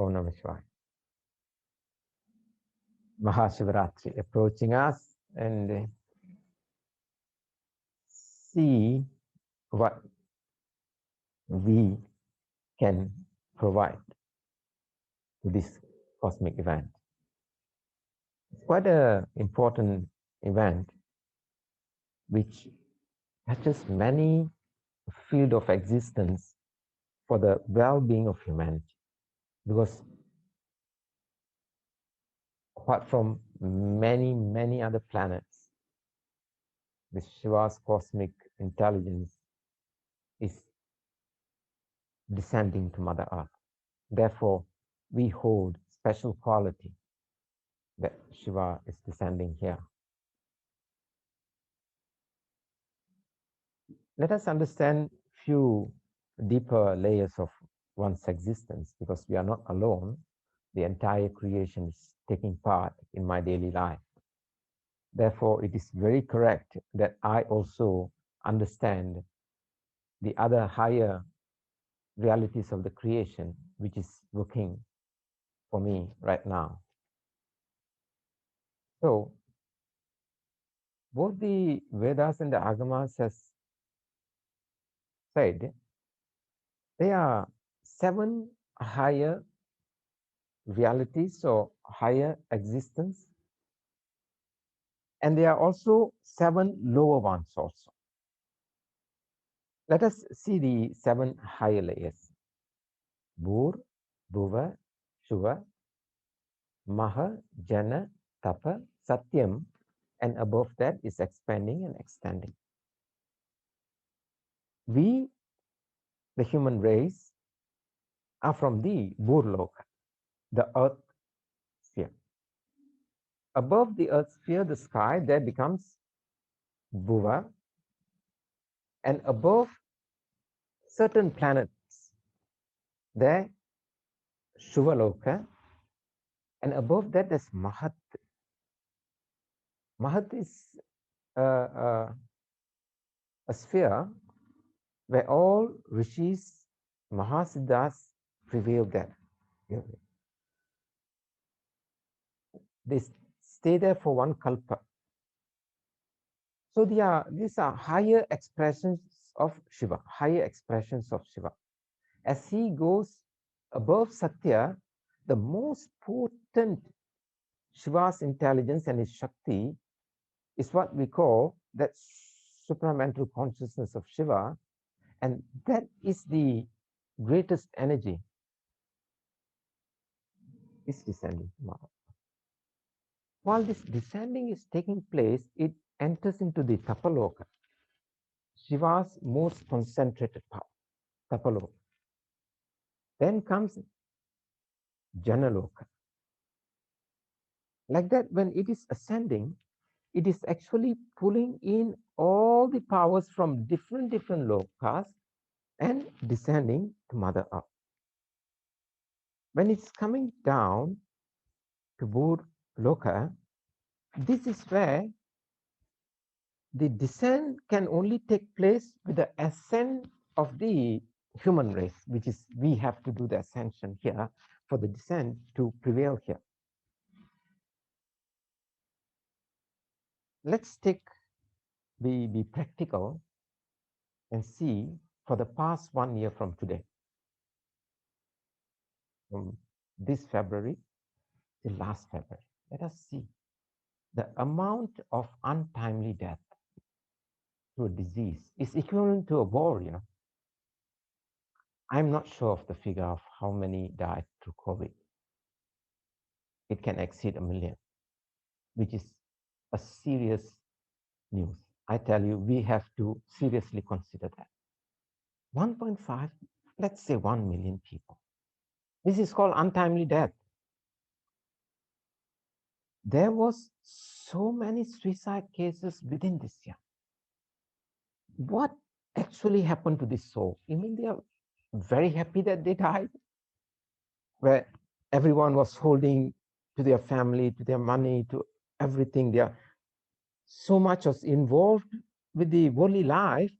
Om Namah Shivaya. Maha Shiva Rathri approaching us, and see what we can provide to this cosmic event. It's quite an important event which touches many fields of existence for the well-being of humanity. Because apart from many other planets, the Shiva's cosmic intelligence is descending to Mother Earth. Therefore, we hold special quality that Shiva is descending here. Let us understand few deeper layers of one's existence, because we are not alone. The entire creation is taking part in my daily life. Therefore, it is very correct that I also understand the other higher realities of the creation, which is working for me right now. So, both the Vedas and the Agamas has said there are 7 higher realities or higher existence, and there are also 7 lower ones also. Let us see the 7 higher layers. Bhur, Bhuva, Shuva, Maha, Jana, Tapa, Satyam, and above that is expanding and extending. We, the human race, are from the Burloka, the earth sphere. Above the earth sphere, the sky, there becomes Bhuva, and above certain planets, there Shuvaloka, and above that there's Mahat. Mahat is a sphere where all rishis, Mahasiddhas prevail there. They stay there for 1 kalpa. So these are higher expressions of Shiva, higher expressions of Shiva. As he goes above Satya, the most potent Shiva's intelligence and his Shakti is what we call that supramental consciousness of Shiva, and that is the greatest energy is descending. While this descending is taking place, it enters into the Tapaloka, Shiva's most concentrated power, Tapaloka. Then comes Janaloka. Like that, when it is ascending, it is actually pulling in all the powers from different lokas and descending to Mother Earth. When it's coming down to Bhur Loka, this is where the descent can only take place with the ascent of the human race, which is we have to do the ascension here for the descent to prevail here. Let's be practical and see for the past 1 year from today, from this February till last February. Let us see the amount of untimely death through a disease is equivalent to a war, I'm not sure of the figure of how many died through COVID. It can exceed 1 million, which is a serious news. I tell you, we have to seriously consider that. 1.5, let's say 1 million people. This is called untimely death. There was so many suicide cases within this year. What actually happened to this soul? You mean they are very happy that they died? Where everyone was holding to their family, to their money, to everything. They are so much was involved with the worldly life,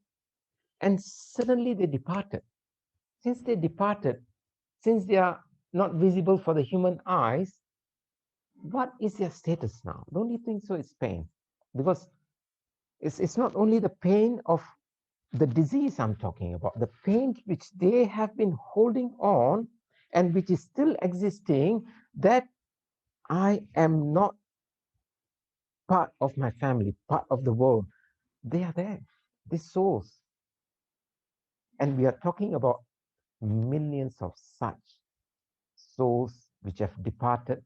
and suddenly they departed. Since they departed, since they are not visible for the human eyes, what is their status now? Don't you think so? It's pain. Because it's not only the pain of the disease I'm talking about, the pain which they have been holding on and which is still existing, that I am not part of my family, part of the world. They are there, these souls. And we are talking about millions of such souls which have departed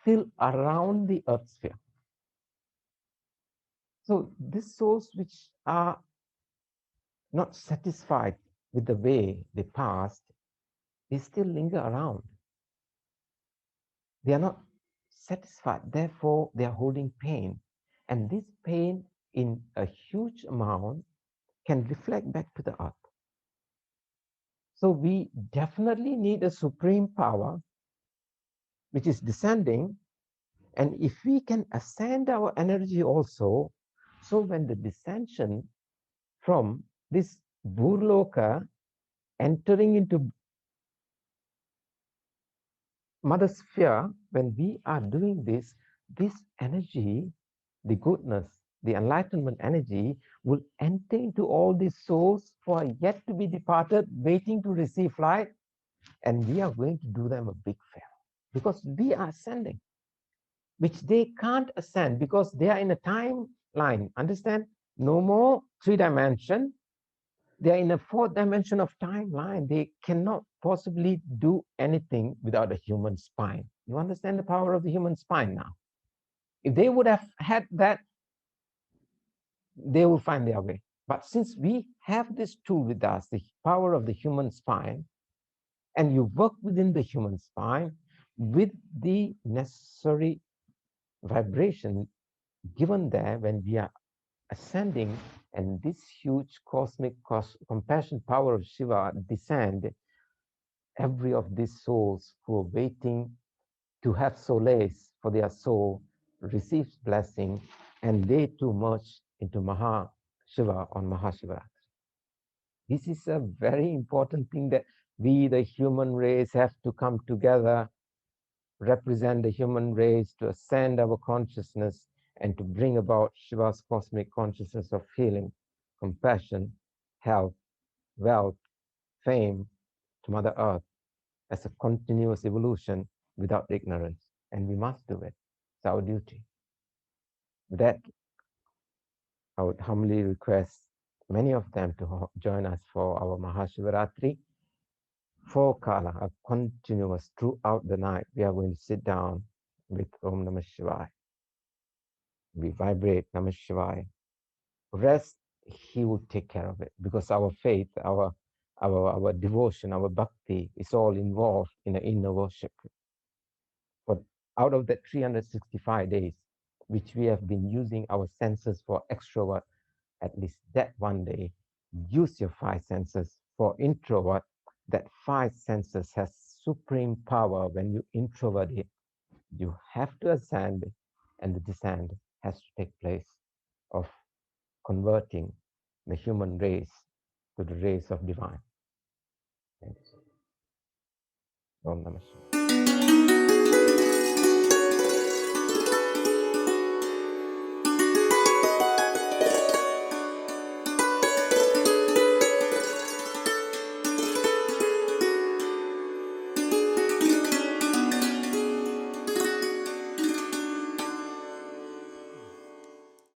still around the earth sphere. So these souls which are not satisfied with the way they passed, they still linger around. They are not satisfied, therefore they are holding pain. And this pain in a huge amount can reflect back to the earth. So we definitely need a supreme power which is descending. And if we can ascend our energy also, so when the descension from this Burloka entering into mother sphere, when we are doing this energy, the goodness, the enlightenment energy will enter into all these souls who are yet to be departed, waiting to receive light, and we are going to do them a big favor because we are ascending, which they can't ascend because they are in a timeline. Understand? No more 3 dimension. They are in a 4th dimension of timeline. They cannot possibly do anything without a human spine. You understand the power of the human spine now? If they would have had that, they will find their way. But since we have this tool with us, the power of the human spine, and you work within the human spine with the necessary vibration given there when we are ascending, and this huge cosmic compassion power of Shiva descend, every of these souls who are waiting to have solace for their soul receives blessing, and they too merge into Maha Shiva on Maha Shiva Rathri. This is a very important thing that we, the human race, have to come together, represent the human race, to ascend our consciousness and to bring about Shiva's cosmic consciousness of healing, compassion, health, wealth, fame to Mother Earth as a continuous evolution without ignorance. And we must do it. It's our duty. With that, I would humbly request many of them to join us for our Maha Shiva Rathri. 4 Kala, a continuous throughout the night. We are going to sit down with Om Namah Shivaya. We vibrate Namah Shivaya. Rest, he will take care of it because our faith, our devotion, our bhakti is all involved in the inner worship. But out of that 365 days, which we have been using our senses for extrovert, at least that one day, use your 5 senses. For introvert, that 5 senses has supreme power. When you introvert it, you have to ascend, and the descent has to take place of converting the human race to the race of divine. Thanks. Om Namah Shivaya.